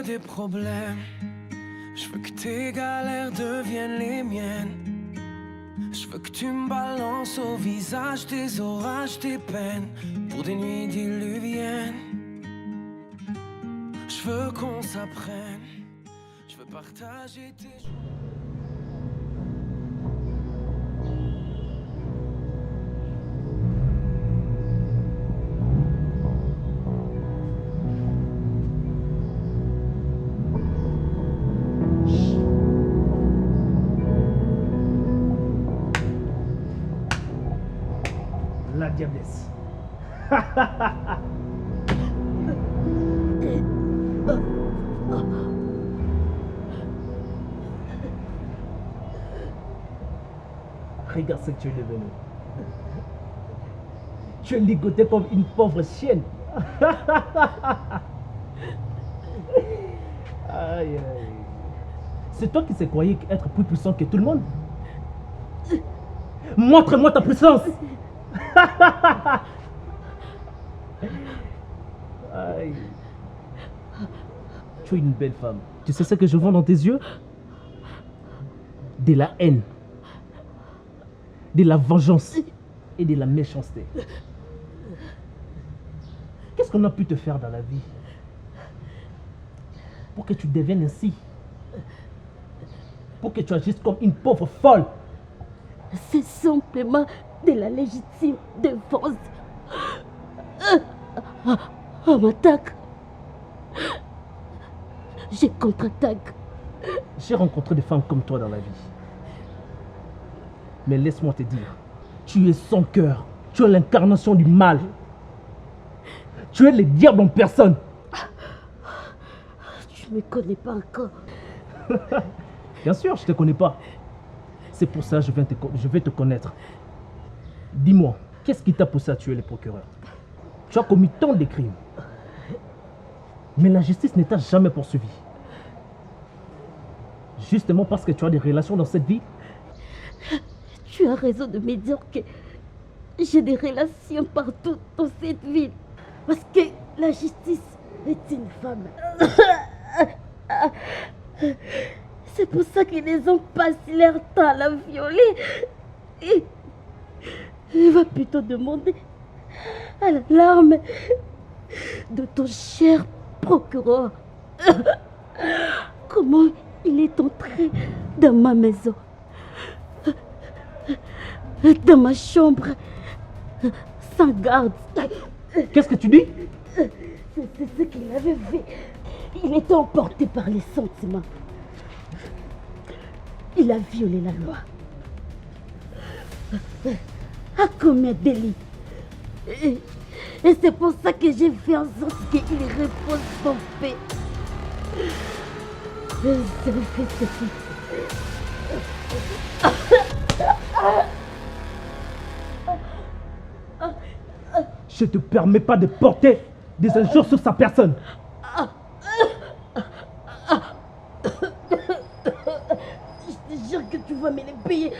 des problèmes. Je veux que tes galères deviennent les miennes. Je veux que tu me balances au visage tes orages, tes peines, pour des nuits diluviennes. Je veux qu'on s'apprenne. Je veux partager tes jours. La diablesse. Regarde ce que tu es devenu. Tu es ligoté comme une pauvre chienne. Aïe, aïe. C'est toi qui sais croyais être plus puissant que tout le monde. Montre-moi ta puissance. Aïe. Tu es une belle femme. Tu sais ce que je vois dans tes yeux? De la haine, de la vengeance et de la méchanceté. Qu'est-ce qu'on a pu te faire dans la vie pour que tu deviennes ainsi? Pour que tu agisses comme une pauvre folle? C'est simplement de la légitime défense. On m'attaque. Je contre-attaque. J'ai rencontré des femmes comme toi dans la vie. Mais laisse-moi te dire, tu es sans cœur. Tu es l'incarnation du mal. Tu es le diable en personne. Tu ne me connais pas encore. Bien sûr, je ne te connais pas. C'est pour ça que je vais te connaître. Dis-moi, qu'est-ce qui t'a poussé à tuer le procureur? Tu as commis tant de crimes. Mais la justice ne t'a jamais poursuivi. Justement parce que tu as des relations dans cette vie? Tu as raison de me dire que j'ai des relations partout dans cette ville. Parce que la justice est une femme. C'est pour ça qu'ils les ont passé leur temps à la violer. Et il va plutôt demander à la larme de ton cher procureur comment il est entré dans ma maison, dans ma chambre, sans garde. Qu'est-ce que tu dis? C'est ce qu'il avait fait. Il était emporté par les sentiments. Il a violé la loi. A commis un délit. Et c'est pour ça que j'ai fait en sorte qu'il repose son paix. Je vais faire ceci. Je ne te permets pas de porter des injures sur sa personne. Je te jure que tu vas me les payer.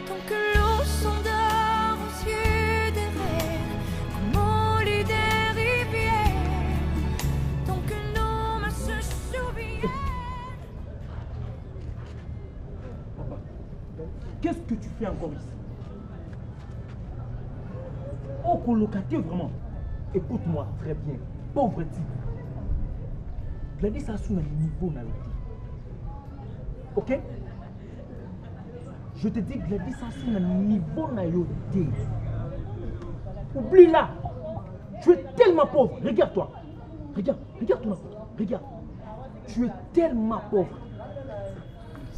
Tant que l'eau s'endort aux yeux des reines, comme au lit des rivières, tant que nos mains se souviennent. Qu'est-ce que tu fais encore ici? Oh, colocateur, vraiment. Écoute-moi très bien, pauvre type. Gladys a sous un niveau na yote. Ok? Je te dis, Gladys a sous un niveau na yote. Oublie-la. Tu es tellement pauvre. Regarde-toi. Regarde-toi. Regarde. Tu es tellement pauvre.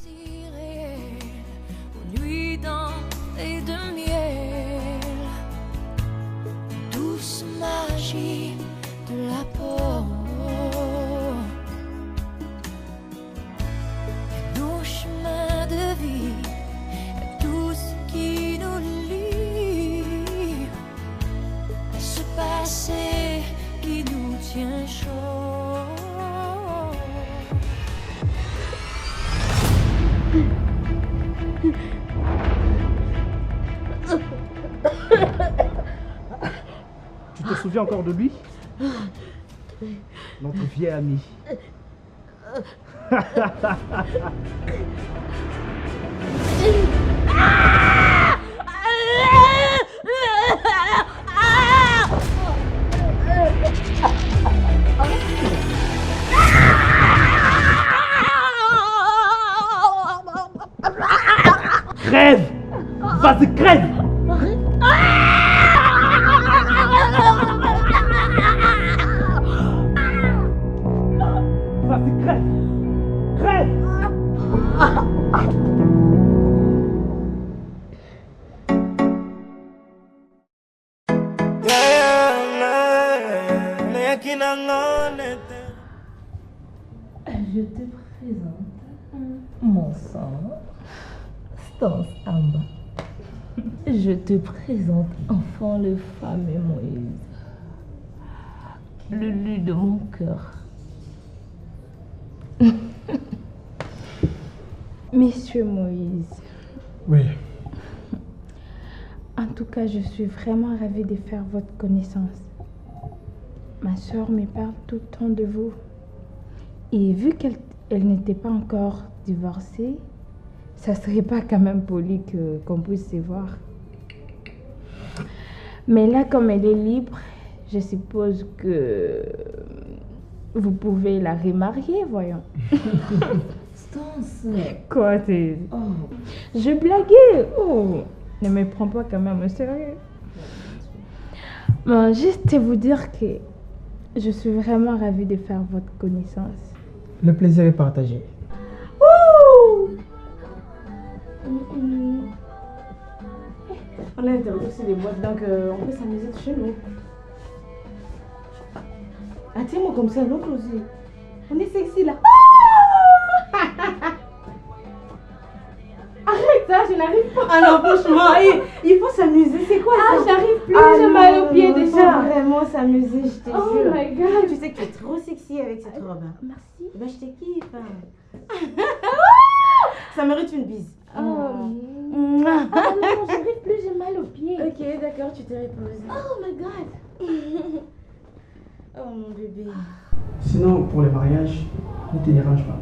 Irréel, aux nuits dentelées de miel, douce magie de la peau. Et nos chemins de vie, et tout ce qui nous lie, et ce passé qui nous tient chaud. souviens encore de lui? Notre vieil ami. Crève! Vas-y, crève! Vas-y, crève! Crève! Je te présente mon sang, Stance Amba. Je te présente enfin le fameux Moïse, le lut de mon cœur. Monsieur Moïse, Oui. en tout cas, je suis vraiment ravie de faire votre connaissance. Ma soeur me parle tout le temps de vous. Et vu qu'elle n'était pas encore divorcée, ça serait pas quand même poli qu'on puisse se voir. Mais là, comme elle est libre, je suppose que vous pouvez la remarier, voyons. Stance. Quoi, t'es... Oh. Je blaguais. Oh, ne me prends pas quand même au sérieux. Bon, juste vous dire que je suis vraiment ravie de faire votre connaissance. Le plaisir est partagé. On a interrompu les boîtes, donc on peut s'amuser de chez nous. Ah, tiens-moi comme ça, l'oncle aussi. On est sexy là. Arrête ça, je n'arrive pas. Ah non, franchement, il faut s'amuser. C'est quoi ça? J'arrive plus, j'ai mal aux pieds déjà. Vraiment s'amuser, je te jure. Oh my god. Tu sais que tu es trop sexy avec cette robe. Merci. Bah, je te kiffe. Ça mérite une bise. Ah non, j'arrive plus, j'ai mal aux pieds. Ok, d'accord, tu te reposes. Oh my god. Oh mon bébé. Sinon, pour le mariage, ne te dérange pas.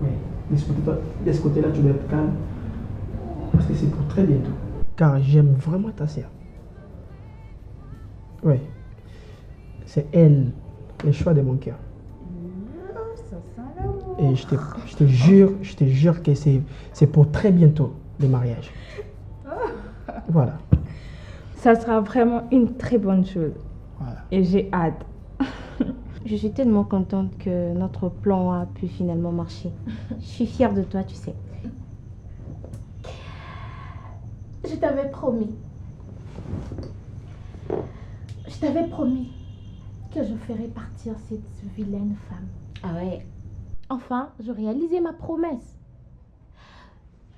Oui, de ce côté-là, tu dois être calme. Parce que c'est pour très bientôt. Car j'aime vraiment ta sœur. Oui. C'est elle, le choix de mon cœur. Et je te jure que c'est pour très bientôt le mariage. Voilà. Ça sera vraiment une très bonne chose. Voilà. Et j'ai hâte. Je suis tellement contente que notre plan a pu finalement marcher. Je suis fière de toi, tu sais. Je t'avais promis. Je t'avais promis que je ferais partir cette vilaine femme. Ah ouais. Enfin, je réalisais ma promesse.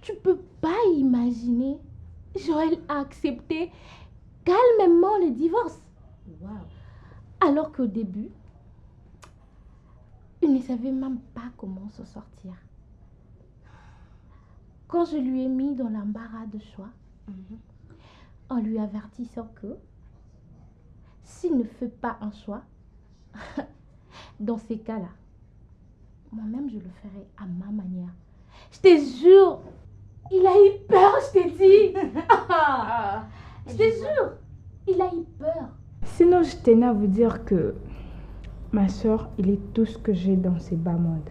Tu peux pas imaginer. Joël a accepté calmement le divorce. Waouh. Alors qu'au début, il ne savait même pas comment se sortir. Quand je lui ai mis dans l'embarras de choix, en lui avertissant que s'il ne fait pas un choix, dans ces cas-là, moi-même je le ferai à ma manière. Je te jure, il a eu peur, je t'ai dit. Je te jure, il a eu peur. Sinon, je tenais à vous dire que ma soeur, il est tout ce que j'ai dans ces bas mondes.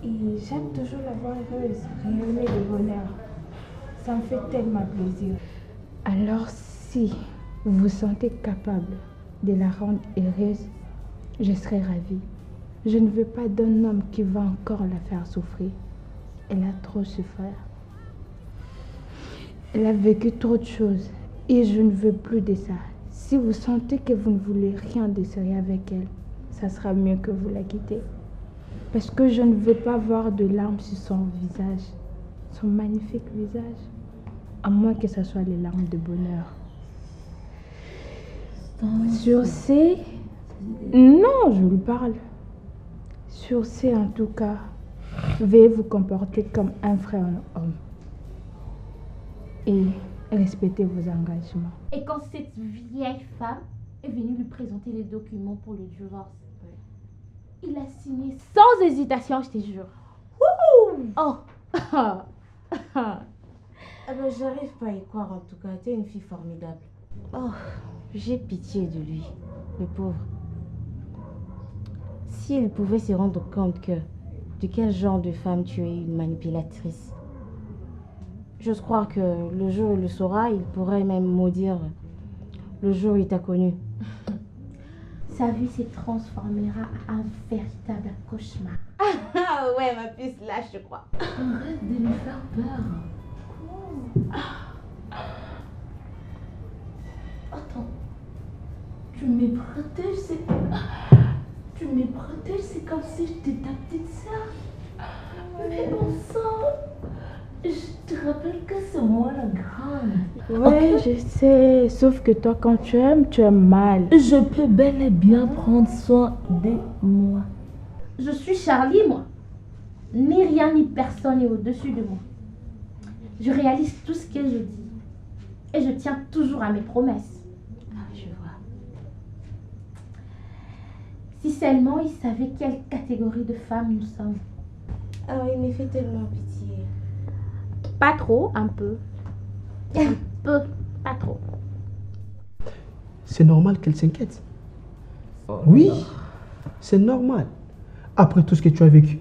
Et j'aime toujours la voir heureuse, rayonner de bonheur. Ça me fait tellement plaisir. Alors, si vous vous sentez capable de la rendre heureuse, je serai ravie. Je ne veux pas d'un homme qui va encore la faire souffrir. Elle a trop souffert. Elle a vécu trop de choses et je ne veux plus de ça. Si vous sentez que vous ne voulez rien de sérieux avec elle, ça sera mieux que vous la quittez. Parce que je ne veux pas voir de larmes sur son visage, son magnifique visage. À moins que ce soit les larmes de bonheur. Sur ces... Non, je lui parle. Sur ces, en tout cas, veuillez vous comporter comme un frère homme. Et respectez vos engagements. Et quand cette vieille femme est venu lui présenter les documents pour le divorce. Il a signé sans hésitation, je te jure. Oh. Ah ben, j'arrive pas à y croire en tout cas. T'es une fille formidable. Oh, j'ai pitié de lui, le pauvre. S'il pouvait se rendre compte que de quel genre de femme tu es une manipulatrice, j'ose croire que le jour où il le saura, il pourrait même maudire le jour où il t'a connu. Sa vie se transformera en un véritable cauchemar. Ah ouais, ma puce, là, je crois. Arrête de lui faire peur. Attends. Tu me protèges, c'est... Tu me protèges, c'est comme si j'étais ta petite sœur. Mais bon sang, je te rappelle que c'est moi la grande. Ouais, je sais. Sauf que toi, quand tu aimes mal. Je peux bel et bien prendre soin de moi. Je suis Charlie, moi. Ni rien ni personne n'est au-dessus de moi. Je réalise tout ce que je dis. Et je tiens toujours à mes promesses. Ah, je vois. Si seulement il savait quelle catégorie de femmes nous sommes. Ah, il me fait tellement pitié. Pas trop, un peu. Un peu, pas trop. C'est normal qu'elle s'inquiète. Oui, c'est normal. Après tout ce que tu as vécu.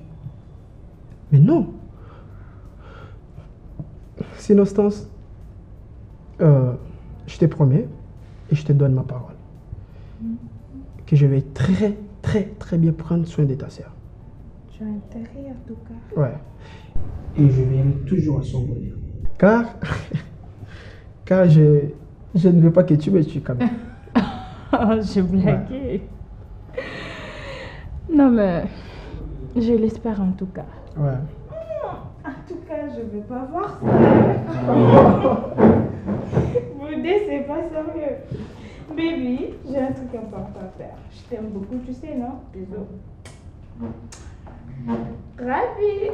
Mais non. Sinon, Stance, je te promets et je te donne ma parole que je vais très, très, très bien prendre soin de ta sœur. Tu as intérêt en tout cas. Ouais. Et je vais aimer toujours à son bonheur. Car je ne veux pas que tu me tues quand même. Je blaguais. Non mais, je l'espère en tout cas. Ouais. En tout cas, je vais pas voir ça. Vous deux, c'est pas sérieux. Baby, j'ai un truc important à faire. Je t'aime beaucoup, tu sais, non? Bisous. Ravi.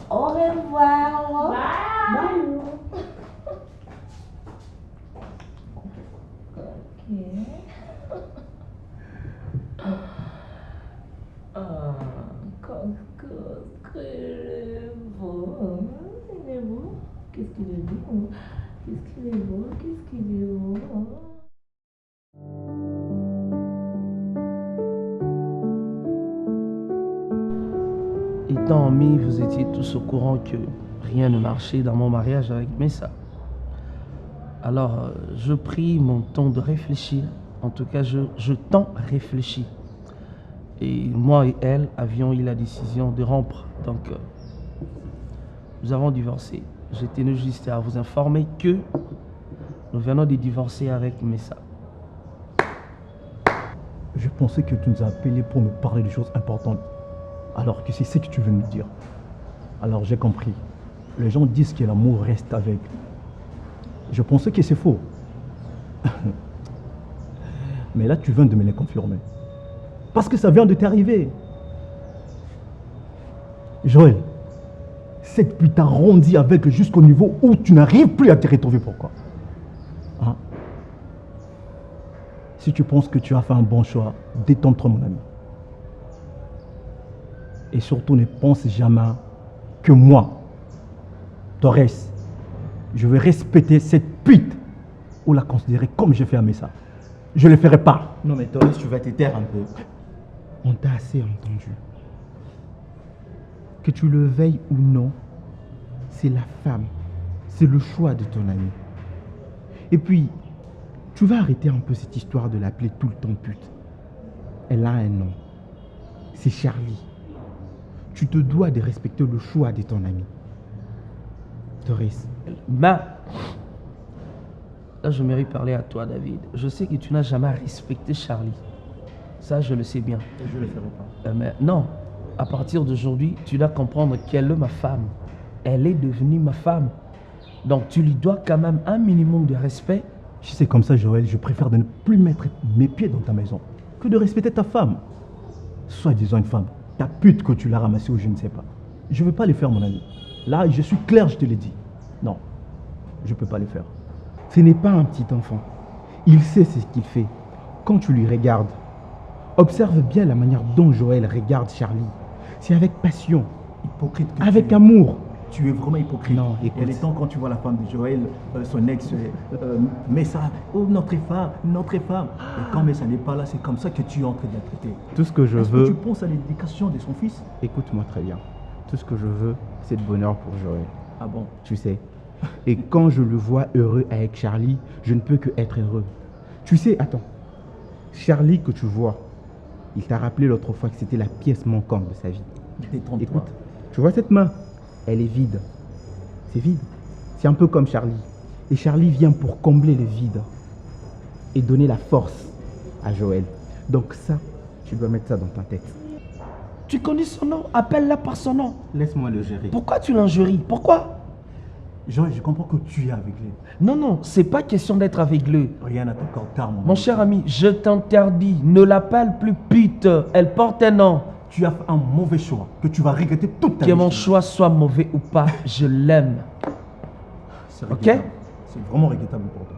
Au revoir. Bye. Il est beau. Qu'est-ce qu'il est beau. Qu'est-ce qu'il est beau. Qu'est-ce qu'il est beau. Étant amis, vous étiez tous au courant que rien ne marchait dans mon mariage avec Messa. Alors, je pris mon temps de réfléchir. En tout cas, je t'en réfléchis. Et moi et elle avions eu la décision de rompre. Donc, nous avons divorcé. Je tenais juste à vous informer que nous venons de divorcer avec Messa. Je pensais que tu nous as appelés pour nous parler de choses importantes, alors que c'est ce que tu veux nous dire. Alors j'ai compris. Les gens disent que l'amour reste avec. Je pensais que c'est faux. Mais là, tu viens de me les confirmer. Parce que ça vient de t'arriver. Joël, cette pute t'a arrondi avec jusqu'au niveau où tu n'arrives plus à te retrouver. Pourquoi? Hein? Si tu penses que tu as fait un bon choix, détends-toi, mon ami. Et surtout, ne pense jamais que moi, Torres, je vais respecter cette pute ou la considérer comme j'ai fait à Messa. Je ne le ferai pas. Non mais Torres, tu vas te taire un peu. On t'a assez entendu. Que tu le veuilles ou non, c'est la femme. C'est le choix de ton ami. Et puis, tu vas arrêter un peu cette histoire de l'appeler tout le temps pute. Elle a un nom. C'est Charlie. Tu te dois de respecter le choix de ton ami. Torres. Là, je mérite parler à toi, David. Je sais que tu n'as jamais respecté Charlie. Ça, je le sais bien. Et je ne le ferai pas. Mais non, à partir d'aujourd'hui, tu dois comprendre qu'elle est ma femme. Elle est devenue ma femme. Donc, tu lui dois quand même un minimum de respect. Si c'est comme ça, Joël, je préfère de ne plus mettre mes pieds dans ta maison que de respecter ta femme. Soit disant une femme, ta pute que tu l'as ramassée ou je ne sais pas. Je ne veux pas les faire, mon ami. Là, je suis clair, je te l'ai dit. Non, je ne peux pas les faire. Ce n'est pas un petit enfant. Il sait ce qu'il fait. Quand tu lui regardes, observe bien la manière dont Joël regarde Charlie. C'est avec passion, Hypocrite que avec tu es. amour. Tu es vraiment hypocrite. Non, écoute. Et les temps quand tu vois la femme de Joël, son ex, met ça, oh notre femme, notre femme. Et quand mais ça n'est pas là, c'est comme ça que tu es en train de la traiter. Tout ce que je Est-ce que veux, tu penses à l'éducation de son fils? écoute-moi très bien. Tout ce que je veux, c'est le bonheur pour Joël. Ah bon? Tu sais. Et quand je le vois heureux avec Charlie, je ne peux que être heureux. Tu sais, attends. Charlie que tu vois, il t'a rappelé l'autre fois que c'était la pièce manquante de sa vie. Détrompe-toi. Écoute, tu vois cette main? Elle est vide. C'est vide. C'est un peu comme Charlie. Et Charlie vient pour combler le vide et donner la force à Joël. Donc ça, tu dois mettre ça dans ta tête. Tu connais son nom? Appelle-la par son nom. Laisse-moi le gérer. Pourquoi tu l'injuries? Pourquoi? Joël, je comprends que tu es aveuglé. Non, non, c'est pas question d'être aveuglé. Rien n'a encore tard, Mon cher ami, je t'interdis, ne l'appelle plus pute. Elle porte un nom. Tu as fait un mauvais choix que tu vas regretter toute ta Que vie. mon choix soit mauvais ou pas, je l'aime. C'est Ok? regrettable. C'est vraiment regrettable pour toi.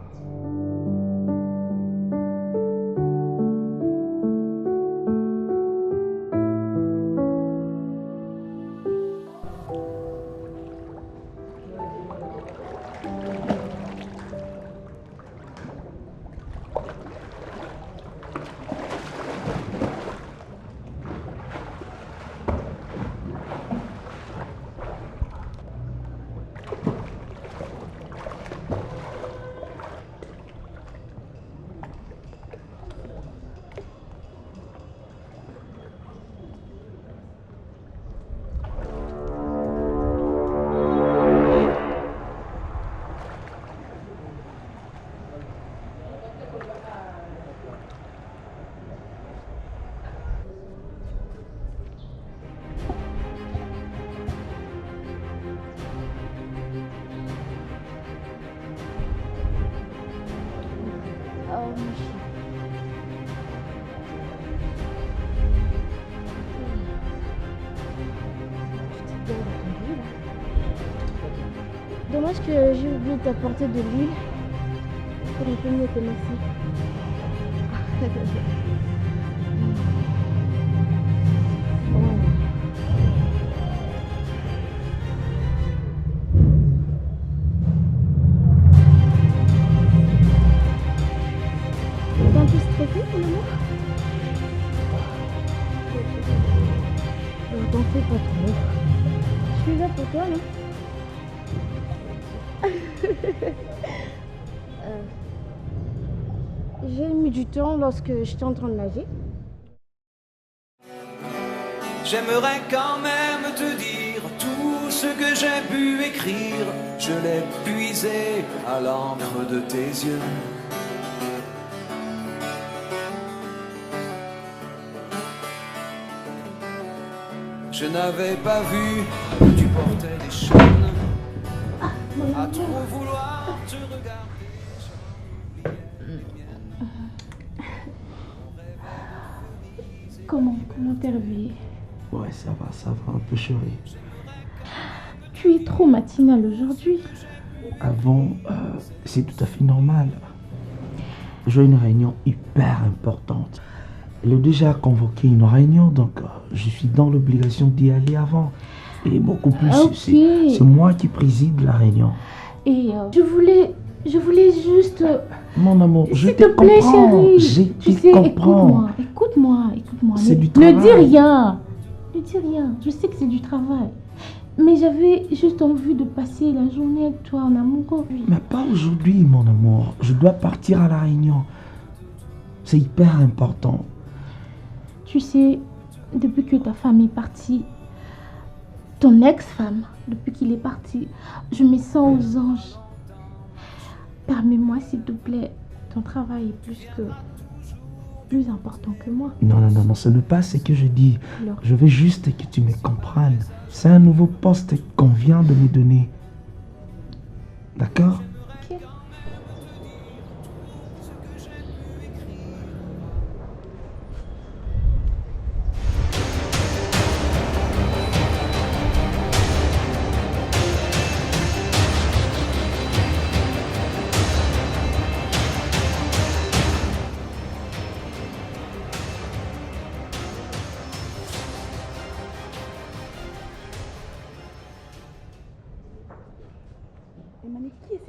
Dommage que j'ai oublié de t'apporter de l'huile pour un peu mieux te masser. T'es un peu stressé pour le moment? T'en fais pas trop. Je suis là pour toi, non? J'ai mis du temps lorsque j'étais en train de nager. J'aimerais quand même te dire tout ce que j'ai pu écrire. Je l'ai puisé à l'encre de tes yeux. Je n'avais pas vu que tu portais des chaînes. À trop vouloir te regarder. Comment t'es réveillé? Ouais, ça va, un peu chérie. Tu es trop matinal aujourd'hui. Avant, c'est tout à fait normal. J'ai une réunion hyper importante. Elle a déjà convoqué une réunion, donc je suis dans l'obligation d'y aller avant. Et beaucoup plus, Ok. c'est moi qui préside la réunion. Et je voulais juste... Mon amour, je S'il te te plaît, comprends. chérie. Je Tu te sais, comprends. écoute-moi. C'est du Ne travail. dis rien. Ne dis rien. Je sais que c'est du travail. Mais j'avais juste envie de passer la journée avec toi en amoureux. Mais pas aujourd'hui, mon amour. Je dois partir à la réunion. C'est hyper important. Tu sais, depuis que ta femme est partie, ton ex-femme, depuis qu'il est parti, je me sens aux anges. Permets-moi, s'il te plaît, ton travail est plus important que moi. Non, ce n'est pas ce que je dis. Alors, Je veux juste que tu me comprennes. C'est un nouveau poste qu'on vient de me donner. D'accord? ok.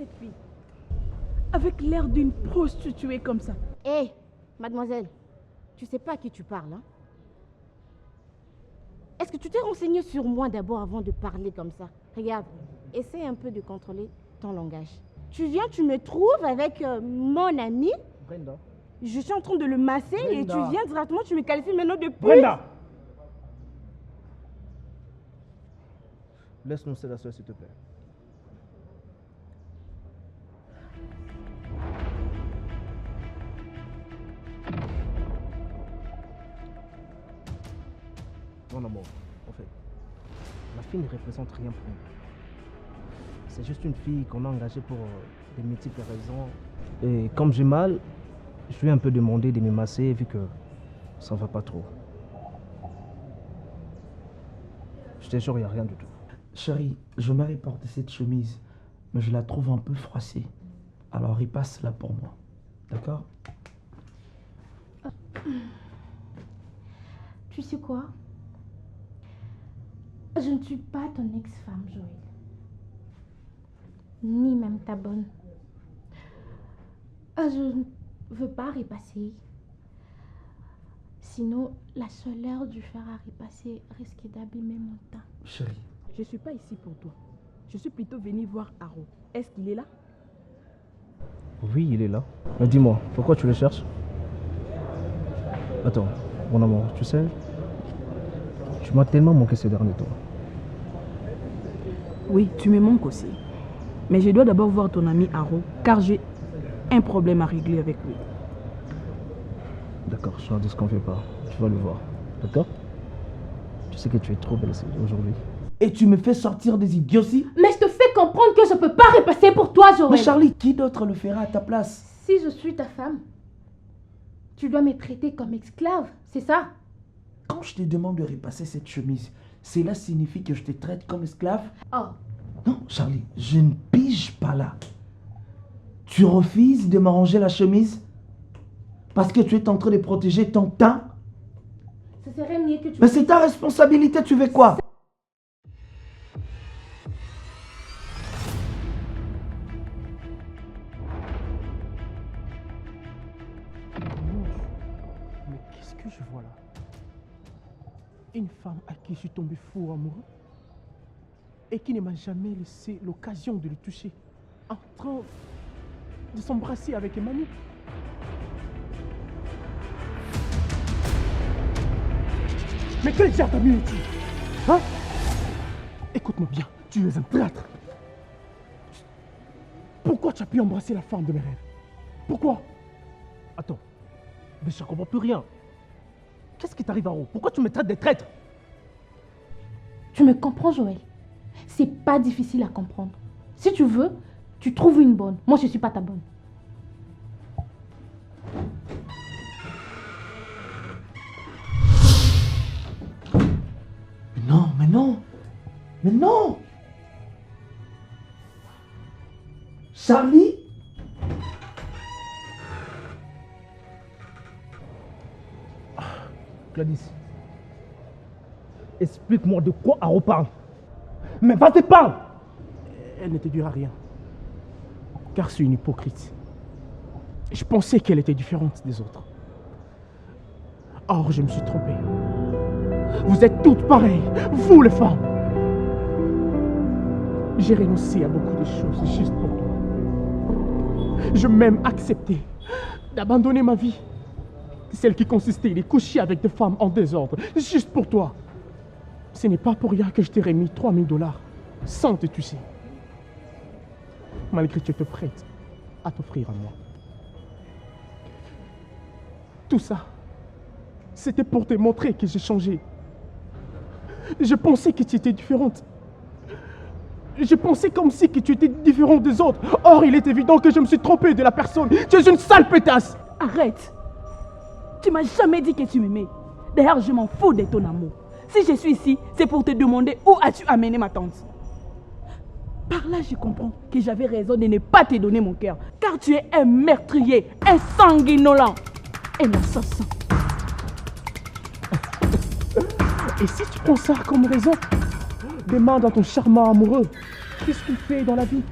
cette fille? Avec l'air d'une prostituée comme ça. Hé, mademoiselle, tu sais pas à qui tu parles, hein? Est-ce que tu t'es renseigné sur moi d'abord avant de parler comme ça? Regarde, essaie un peu de contrôler ton langage. Tu viens, tu me trouves avec mon ami. Brenda. Je suis en train de le masser et Brenda. tu viens directement, tu me qualifies maintenant de pute. Brenda! Laisse-nous cela seul, s'il te plaît. Mon amour, en fait, ma fille ne représente rien pour nous. C'est juste une fille qu'on a engagée pour des multiples raisons. Et comme j'ai mal, je lui ai un peu demandé de me masser vu que ça va pas trop. Je te jure, il n'y a rien du tout. Chérie, j'aimerais porter cette chemise, mais je la trouve un peu froissée. Alors il passe là pour moi. D'accord? Tu sais quoi? Je ne suis pas ton ex-femme, Joël. Ni même ta bonne. Je ne veux pas repasser. Sinon, la chaleur du fer à repasser risque d'abîmer mon teint. Chérie. Je ne suis pas ici pour toi. Je suis plutôt venue voir Haro. Est-ce qu'il est là? Oui, il est là. Mais dis-moi, pourquoi tu le cherches? Attends, mon amour, tu sais, tu m'as tellement manqué ces derniers temps. Oui, tu me manques aussi. Mais je dois d'abord voir ton ami Haro, car j'ai un problème à régler avec lui. D'accord, je n'en disconviens pas. Tu vas le voir. D'accord? Tu sais que tu es trop belle aujourd'hui. Et tu me fais sortir des idioties? Mais je te fais comprendre que je ne peux pas repasser pour toi, Joël. Mais Charlie, qui d'autre le fera à ta place? Si je suis ta femme, tu dois me traiter comme esclave, c'est ça? Quand je te demande de repasser cette chemise, cela signifie que je te traite comme esclave? Oh. Non, Charlie, je ne pige pas là. Tu refuses de m'arranger la chemise parce que tu es en train de protéger ton teint? Ce serait mieux que tu... Mais c'est ta responsabilité, tu veux quoi? Mais qu'est-ce que je vois là? Une femme à qui je suis tombé fou amoureux et qui ne m'a jamais laissé l'occasion de le toucher, en train de s'embrasser avec Emmanuel. Mais quel genre d'ami es-tu? Hein? Écoute-moi bien, tu es un traître. Pourquoi tu as pu embrasser la femme de mes rêves? Pourquoi? Attends, mais je ne comprends plus rien. Qu'est-ce qui t'arrive, Haro? Pourquoi tu me traites de traître? Tu me comprends, Joël? C'est pas difficile à comprendre. Si tu veux, tu trouves une bonne. Moi, je ne suis pas ta bonne. Non, mais non! Mais non! Charlie? Gladys, explique-moi de quoi Haro parle. Mais vas-y, parle! Elle ne te dira rien. Car c'est une hypocrite. Je pensais qu'elle était différente des autres. Or, je me suis trompé. Vous êtes toutes pareilles, vous les femmes. J'ai renoncé à beaucoup de choses juste pour toi. Je même accepté d'abandonner ma vie. Celle qui consistait à coucher avec des femmes en désordre, juste pour toi. Ce n'est pas pour rien que je t'ai remis $3000 sans te toucher. Malgré que tu étais prête à t'offrir à moi. Tout ça, c'était pour te montrer que j'ai changé. Je pensais que tu étais différente. Je pensais comme si que tu étais différente des autres. Or, il est évident que je me suis trompé de la personne. Tu es une sale pétasse. Arrête. Tu m'as jamais dit que tu m'aimais. D'ailleurs, je m'en fous de ton amour. Si je suis ici, c'est pour te demander où as-tu amené ma tante. Par là, je comprends que j'avais raison de ne pas te donner mon cœur. Car tu es un meurtrier, un sanguinolent, un assassin. Et si tu prends ça comme raison, demande à ton charmant amoureux, qu'est-ce qu'il fait dans la vie?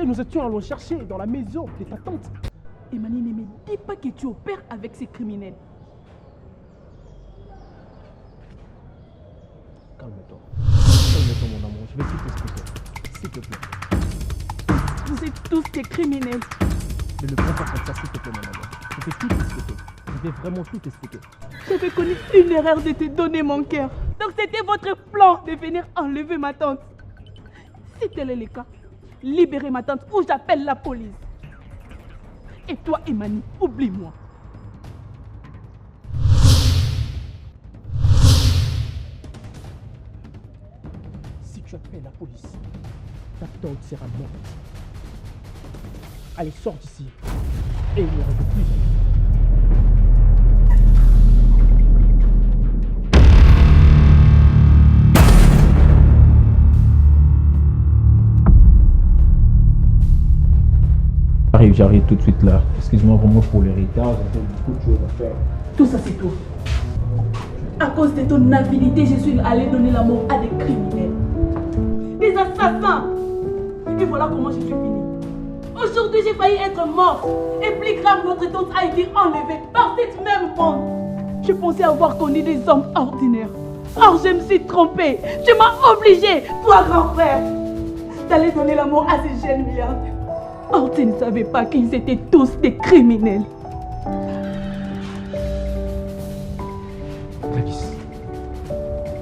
lequel nous étions allés chercher dans la maison de ta tante. Emani, ne me dis pas que tu opères avec ces criminels. Calme-toi. Calme-toi, mon amour. Je vais tout t'expliquer. S'il te plaît. Vous êtes tous des criminels. Ne le prends pas comme ça, s'il te plaît, mon amour. Je vais tout t'expliquer. Je vais vraiment tout t'expliquer. J'avais commis une erreur de te donner mon cœur. Donc c'était votre plan de venir enlever ma tante. Si tel est le cas, libérez ma tante ou j'appelle la police. Et toi, Emani, oublie-moi. Si tu appelles la police, ta tante sera morte. Allez, sors d'ici. Et il ne reste plus. J'arrive tout de suite là. Excuse-moi vraiment pour les retards, j'ai beaucoup de choses à faire. Tout ça, c'est tout. À cause de ton avidité, je suis allée donner la mort à des criminels. Des assassins. Et voilà comment je suis finie. Aujourd'hui, j'ai failli être morte. Et plus grave, notre tante a été enlevée par cette même bande. Je pensais avoir connu des hommes ordinaires. Or, je me suis trompée. Tu m'as obligée, toi, grand frère, d'aller donner la mort à ces jeunes milliardaires. Or, tu ne savais pas qu'ils étaient tous des criminels. Gladys.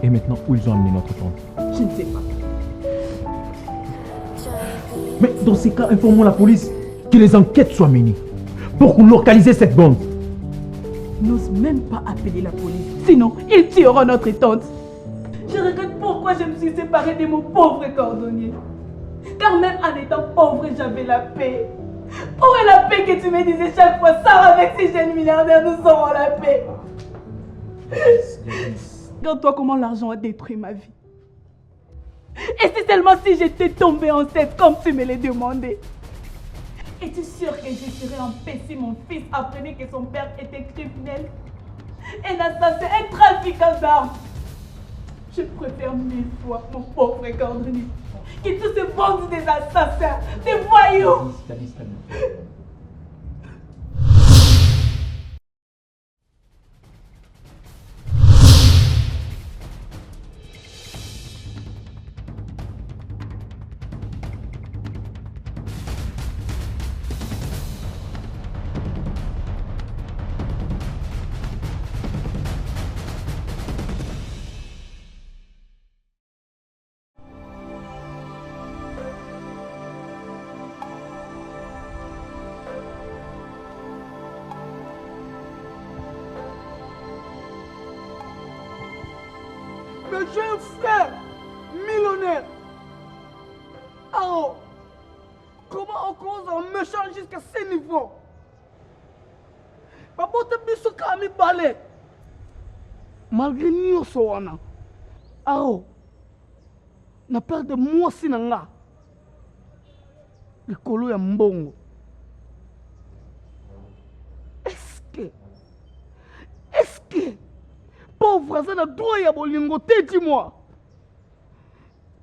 Et maintenant, où ils ont amené notre tante? Je ne sais pas. Mais dans ces cas, informons la police. Que les enquêtes soient menées. Pour localiser cette bande. N'ose même pas appeler la police. Sinon, ils tueront notre tante. Je regrette pourquoi je me suis séparée de mon pauvre cordonnier. Car même en étant pauvre, j'avais la paix. Où est la paix que tu me disais chaque fois? Sors avec ces jeunes milliardaires, nous aurons la paix. Regarde-toi comment l'argent a détruit ma vie. Et c'est seulement si j'étais tombée enceinte comme tu me l'as demandé. Es-tu sûr que je serais en paix si mon fils apprenait que son père était criminel? Un assassin, un trafiquant d'armes. Je préfère 1000 fois mon pauvre cordonnier que tous ces bandits des assassins, des voyous. Mais j'ai un frère millionnaire. Alors, comment on commence à méchant jusqu'à ce niveau? Papa, tu as mis ce cami balai. Malgré nous, Soana. Alors, na peur de moi, sinanga. Le colo est mbongo. Est-ce que pauvre, ça n'a droit à bolingoté, dis-moi.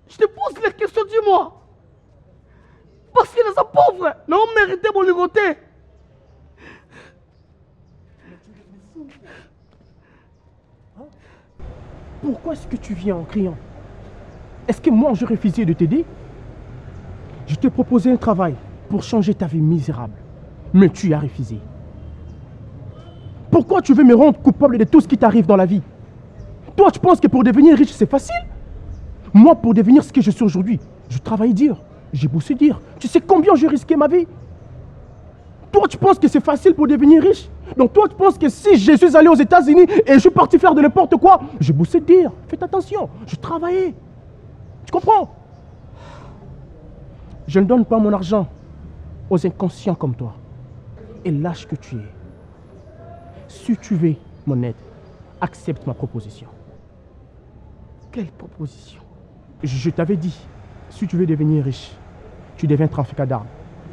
Je te pose la question, dis-moi. Parce que les pauvres n'ont mérité bolingoté. Pourquoi est-ce que tu viens en criant? Est-ce que moi, je refusais de t'aider? Je t'ai proposé un travail pour changer ta vie misérable. Mais tu as refusé. Pourquoi tu veux me rendre coupable de tout ce qui t'arrive dans la vie? Toi, tu penses que pour devenir riche, c'est facile? Moi, pour devenir ce que je suis aujourd'hui, je travaille dur, j'ai bossé dur. Tu sais combien j'ai risqué ma vie? Toi, tu penses que c'est facile pour devenir riche? Donc toi, tu penses que si je suis allé aux États-Unis et je suis parti faire de n'importe quoi, j'ai bossé dur. Faites attention, je travaillais. Tu comprends? Je ne donne pas mon argent aux inconscients comme toi. Et lâche que tu es. Si tu veux mon aide, accepte ma proposition. Quelle proposition? Je t'avais dit, si tu veux devenir riche, tu deviens trafiquant d'armes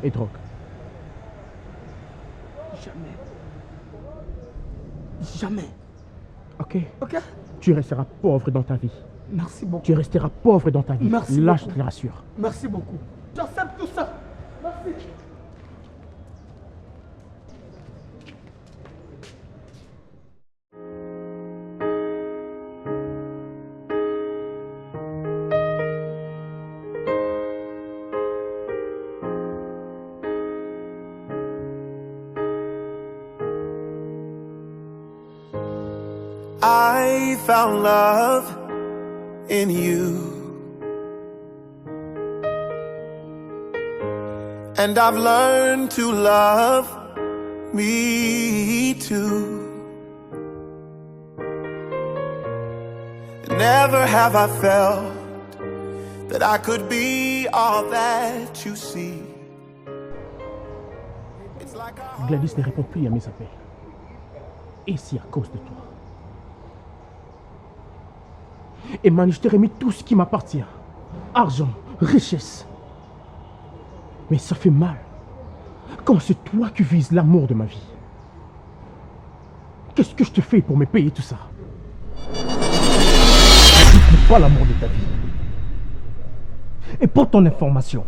et drogue. Jamais. Jamais. Ok? Ok? Tu resteras pauvre dans ta vie. Merci beaucoup. Tu resteras pauvre dans ta vie. Merci. Là, je te rassure. Merci beaucoup. J'accepte tout ça. Merci. I found love in you. And I've learned to love me too. Never have I felt that I could be all that you see. It's like Gladys ne répond plus à mes appels. Et c'est à cause de toi. Et man, je t'ai remis tout ce qui m'appartient. Argent, richesse. Mais ça fait mal. Quand c'est toi qui vises l'amour de ma vie. Qu'est-ce que je te fais pour me payer tout ça? Je ne pas l'amour de ta vie. Et pour ton information,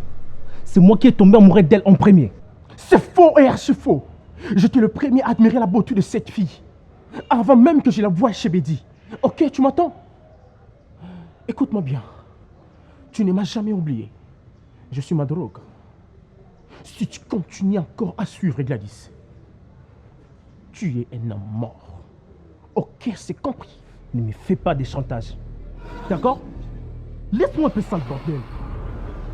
c'est moi qui ai tombé amoureux d'elle en premier. C'est faux et archi faux. J'étais le premier à admirer la beauté de cette fille. Avant même que je la voie chez Bédi. Ok, tu m'entends? Écoute-moi bien. Tu ne m'as jamais oublié. Je suis ma drogue. Si tu continues encore à suivre Gladys, tu es un homme mort. Ok, c'est compris. Ne me fais pas des chantages. D'accord? Laisse-moi appeler ça le bordel.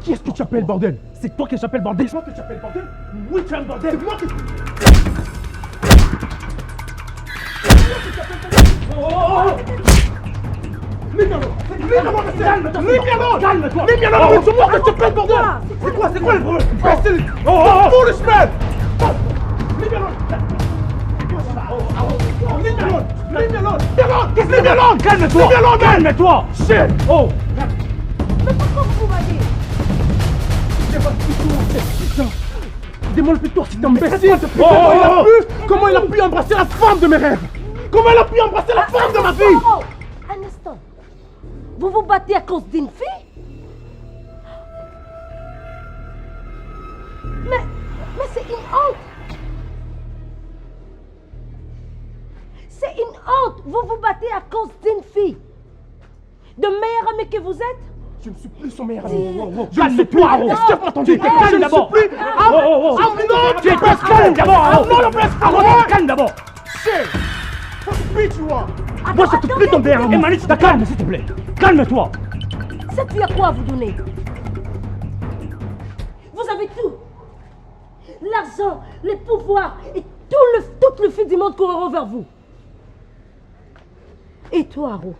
Qui est-ce que tu appelles bordel? C'est toi que j'appelle bordel. C'est toi que tu appelles bordel? Oui, tu es un bordel. C'est moi que... Calme-toi! C'est moi que tu appelles bordel! C'est quoi le problème? Foolishman! Calme-toi! Shit! Oh! Mais pourquoi vous m'avez? Dis-moi plutôt cet imbécile! Comment il a pu embrasser la femme de mes rêves? Comment il a pu embrasser la femme de ma vie? Oh, un instant. Vous vous battez à cause d'une fille? Mais c'est une honte. C'est une honte. Vous vous battez à cause d'une fille. De meilleur ami que vous êtes? Je ne suis plus son meilleur ami. Calme-toi, Aro! Est-ce que vous m'entendez? Calme d'abord! Tu es calme d'abord! Calme d'abord! Moi, je te prie ton père! Emmanuel, tu te calmes, s'il te plaît! Calme-toi! Cette fille a quoi à vous donner? Vous avez tout. L'argent, les pouvoirs et toute le fil du monde courront vers vous. Et toi, Aro?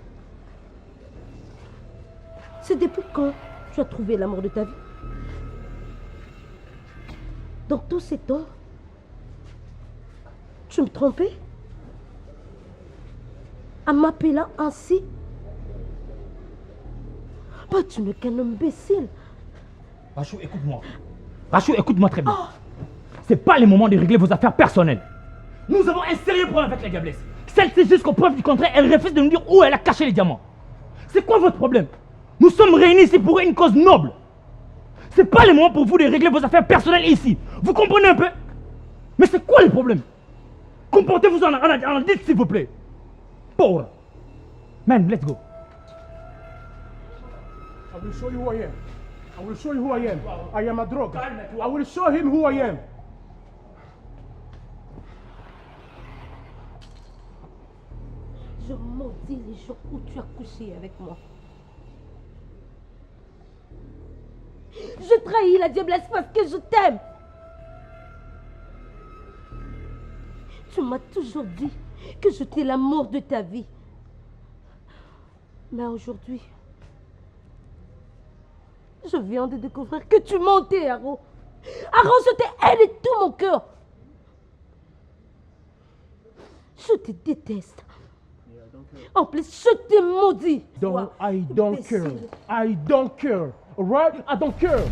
C'est depuis quand tu as trouvé l'amour de ta vie? Dans tous ces temps, tu me trompais? En m'appelant ainsi? Bah, tu n'es qu'un imbécile. Rachou, écoute-moi. Rachou, écoute-moi très bien. C'est pas le moment de régler vos affaires personnelles. Nous avons un sérieux problème avec la diablesse. Celle-ci, jusqu'aux preuves du contraire, elle refuse de nous dire où elle a caché les diamants. C'est quoi votre problème? Nous sommes réunis ici pour une cause noble. C'est pas le moment pour vous de régler vos affaires personnelles ici. Vous comprenez un peu? Mais c'est quoi le problème? Comportez-vous en adulte, s'il vous plaît. Pauvre. Man, let's go. I will show you who I am. I will show you who I am. I am a drug. I will show him who I am. Je maudis les jours où tu as couché avec moi. Je trahis la diablesse parce que je t'aime. Tu m'as toujours dit que j'étais l'amour de ta vie. Mais aujourd'hui, je viens de découvrir que tu mentais, Aro. Aro, je t'ai aimé de tout mon cœur. Je te déteste. En plus, je t'ai maudit. I don't care. I don't care. Alright? I don't care.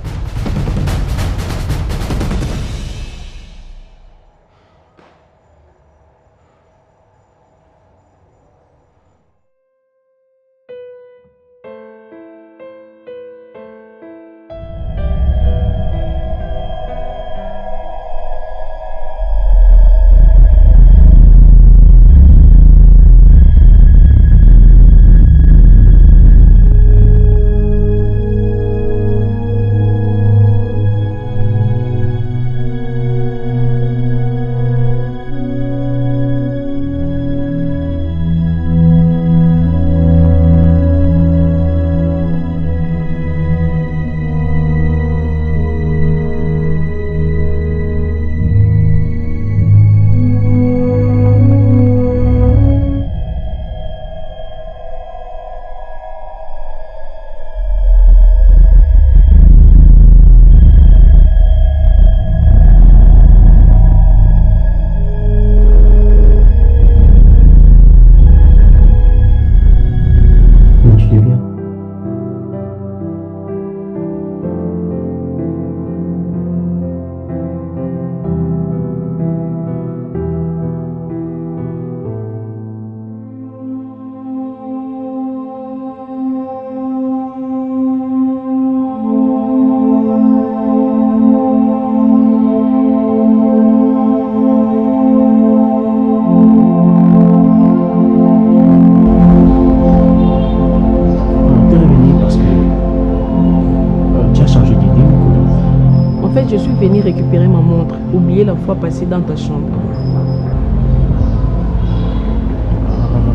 oublié la fois passée dans ta chambre.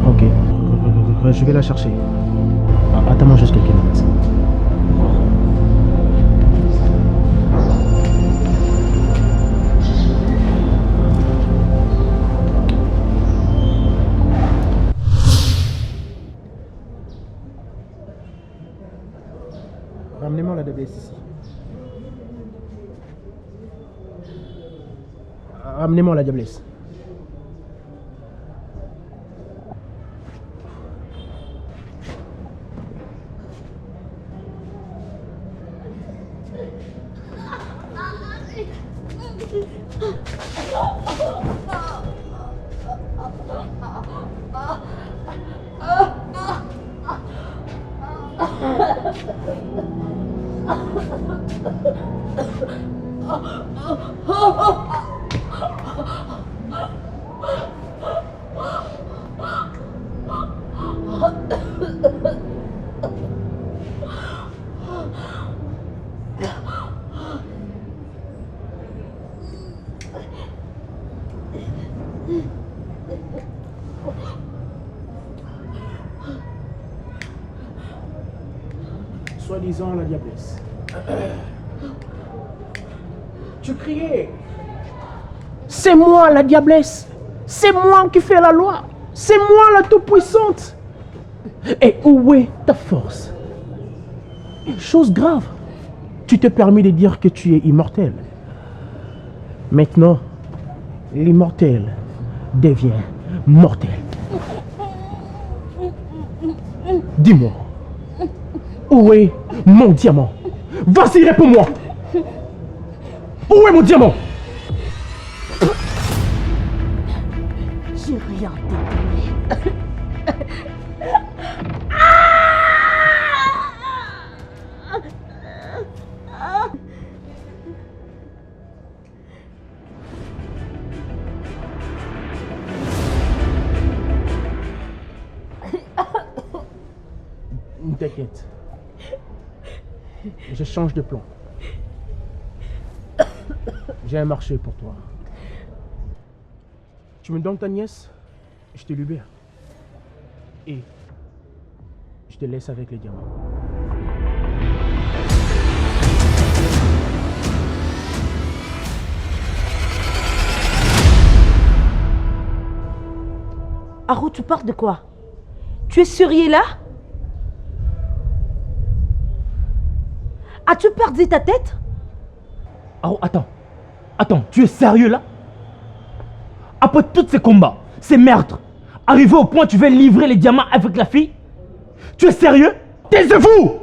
Ok. Je vais la chercher. Attends-moi juste quelques minutes. Ramenez-moi la diablesse ici. Ramenez-moi la diablesse. Soi-disant la diablesse. Tu criais. C'est moi la diablesse. C'est moi qui fais la loi. C'est moi la toute-puissante. Et où est ta force? Une chose grave. Tu t'es permis de dire que tu es immortel. Maintenant, l'immortel devient mortel. Dis-moi, où est mon diamant? Vas-y, réponds-moi. Où est mon diamant? J'ai rien détourné. T'inquiète. Je change de plan. J'ai un marché pour toi. Tu me donnes ta nièce, je te libère. Et je te laisse avec les diamants. Aro, tu parles de quoi? Tu es sérieux là? As-tu perdu ta tête? Oh, attends, tu es sérieux là? Après tous ces combats, ces meurtres, arrivé au point où tu veux livrer les diamants avec la fille? Tu es sérieux? Taisez-vous!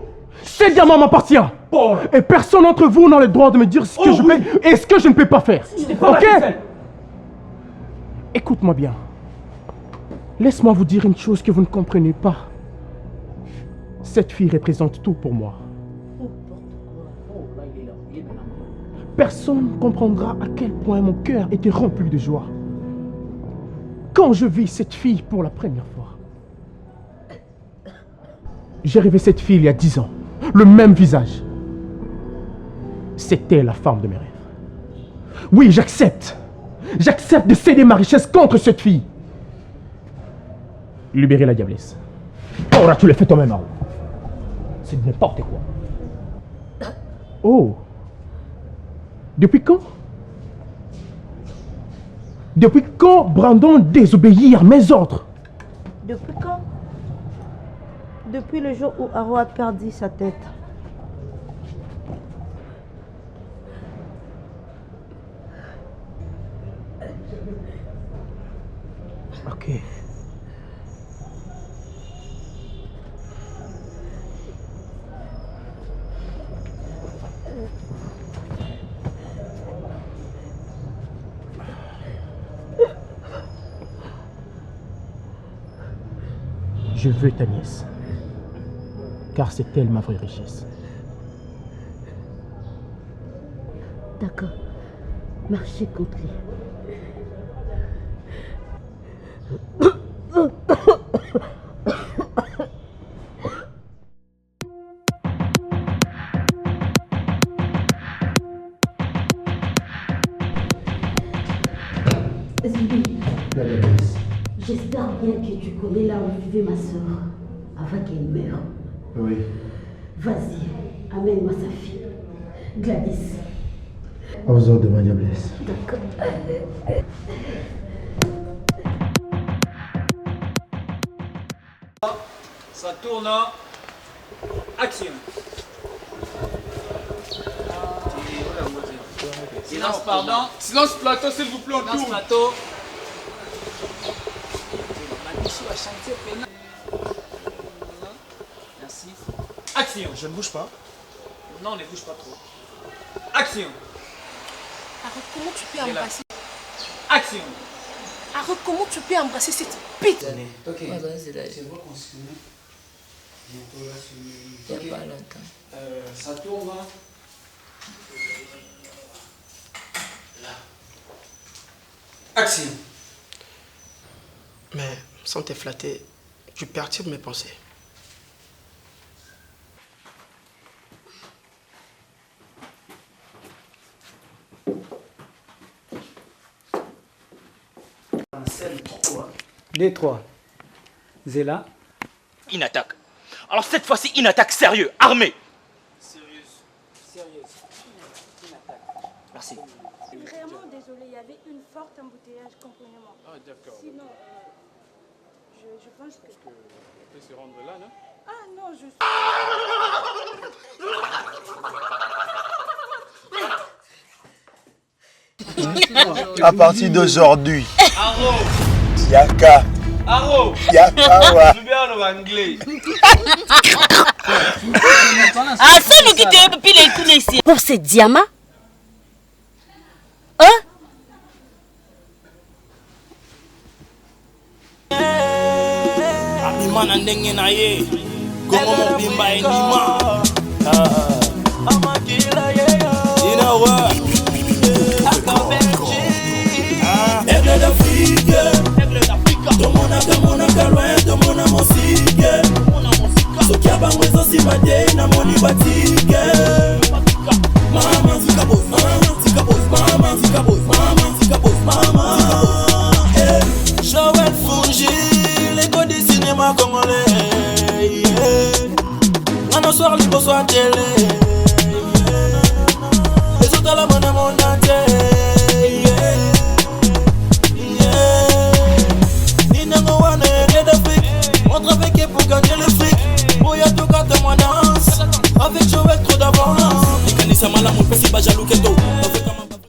Ces diamants m'appartiennent! Oh. Et personne d'entre vous n'a le droit de me dire ce que je peux et ce que je ne peux pas faire. Ok? Écoute-moi bien. Laisse-moi vous dire une chose que vous ne comprenez pas. Cette fille représente tout pour moi. Personne ne comprendra à quel point mon cœur était rempli de joie quand je vis cette fille pour la première fois. J'ai rêvé cette fille il y a 10 ans, le même visage. C'était la femme de mes rêves. Oui, j'accepte. J'accepte de céder ma richesse contre cette fille. Libérer la diablesse. Oh là, tu l'as fait toi-même, Aro. C'est n'importe quoi. Oh. Depuis quand? Depuis quand Brandon désobéit à mes ordres? Depuis quand? Depuis le jour où Aro a perdu sa tête. Ok. Je veux ta nièce, car c'est elle ma vraie richesse. D'accord. Marchez contre lui. J'espère bien que tu connais là où vivait ma soeur avant qu'elle meure. Oui. Vas-y, amène-moi sa fille, Gladys. À vos ordres, ma diablesse. D'accord. Ça tourne. Action. Silence, pardon. Silence plateau, s'il vous plaît, on Silence, tourne. plateau. Merci. Action. Je ne bouge pas. Non, ne bouge pas trop. Action. Arrête, comment tu peux embrasser Action. Arrête, comment tu peux embrasser cette pute? Ok. C'est là. C'est bon qu'on se met bientôt là sur le... Il n'y a pas longtemps. Ça tourne. Là. Action. Mais sans te flatter, tu perturbes mes pensées. D3. Zéla. Une attaque. Alors cette fois-ci, une attaque sérieuse, armée. Sérieuse. Une attaque. Merci. Vraiment désolé, il y avait une forte embouteillage, comprenez-moi. Ah, d'accord. Sinon, je pense que... On peut se rendre là, non? Ah non, je À partir d'aujourd'hui, Aro. Yaka. Aro. Yakawa. Je vais en anglais. Ah, ça nous quitte puis les coups ici. Pour ces diamants? Hein? Abimana ndenge na ye. Kongo mobimba endima. You know what? Aigle d'Afrique. Tomonaka loin, tomona mosike. Sokia bango ezosimbade na moni batike. Mama zika boss, mama zika boss, mama zika boss, mama zika boss, mama. Joël Fungi, l'écho du cinéma congolais. Un soir libre soit télé. Les autres à la bonne monde entier. On travaille pour gagner le fric. Pour y a tout quand moi danse. Avec Joël trop d'avance. Les canissas malades, mon petit bas jaloux.